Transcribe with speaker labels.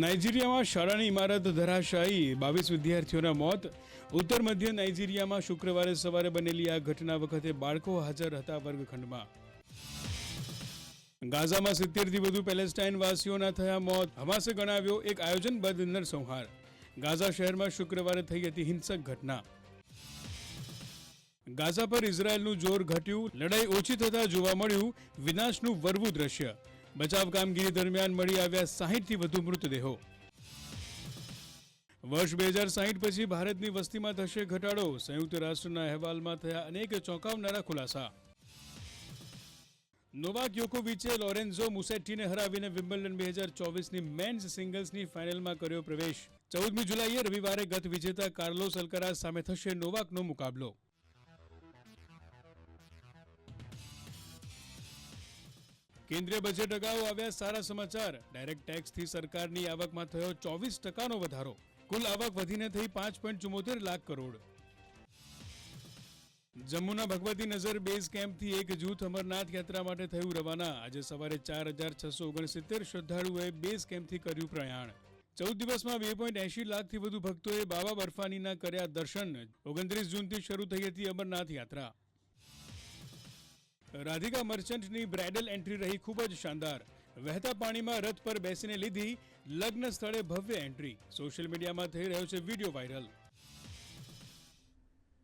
Speaker 1: નાઇજીરિયામાં શાળાની ઇમારત ધરાશાયી 22 વિદ્યાર્થીઓના મોત. ઉત્તર મધ્ય નાઇજીરિયામાં શુક્રવારે સવારે બનેલી આ ઘટના વખતે બાળકો હાજર હતા વર્ગખંડમાં. ગાઝામાં 70થી વધુ પેલેસ્ટાઇન વાસીઓના થયા મોત. હમાસે ગણાવ્યો એક આયોજનબદ્ધ નરસંહાર. ગાઝા શહેરમાં શુક્રવારે થઈ હતી હિંસક ઘટના. ગાઝા પર ઇઝરાયેલનું જોર ઘટ્યું. લડાઈ ઓછી થતા જોવા મળ્યું વિનાશનું વરવું દ્રશ્ય. બચાવ કામગીરી દરમિયાન મળી આવ્યા 60થી વધુ મૃતદેહો. વર્ષ 2060 પછી ભારતની વસ્તીમાં થશે ઘટાડો. સંયુક્ત રાષ્ટ્રના અહેવાલમાં થયા અનેક ચોંકાવનારા ખુલાસા. નોવાક યોકોવિચે લોરેન્ઝો મુસેટ્ટીને હરાવીને વિમ્બલ્ડન 2024ની મેન્સ સિંગલ્સની ફાઇનલમાં કર્યો પ્રવેશ. 14મી જુલાઈએ રવિવારે ગત વિજેતા કાર્લોસ અલ્કારાઝ સામે થશે નોવાકનો મુકાબલો. કેન્દ્રીય બજેટ અગાઉ આવ્યા સારા સમાચાર. ડાયરેક્ટ ટેક્સથી સરકારની આવકમાં થયો 24% વધારો. કુલ આવક વધીને થઈ 5.74 લાખ કરોડ. જમ્મુના ભગવતી નઝર બેઝ કેમ્પથી એક જૂથ અમરનાથ યાત્રા માટે થયું રવાના. આજે સવારે 4669 શ્રદ્ધાળુઓએ બેઝ કેમ્પથી કર્યું પ્રયાણ. 14 દિવસમાં 2.80 લાખથી વધુ ભક્તોએ બાબા બર્ફાનીના કર્યા દર્શન. 29 જૂનથી શરૂ થઈ હતી અમરનાથ યાત્રા. રાધિકા મર્ચન્ટની બ્રાઇડલ એન્ટ્રી રહી ખૂબ જ શાનદાર. વહેતા પાણીમાં રથ પર બેસીને લીધી લગ્ન સ્થળે ભવ્ય એન્ટ્રી. સોશિયલ મીડિયામાં થઈ રહ્યો છે વિડીયો વાયરલ.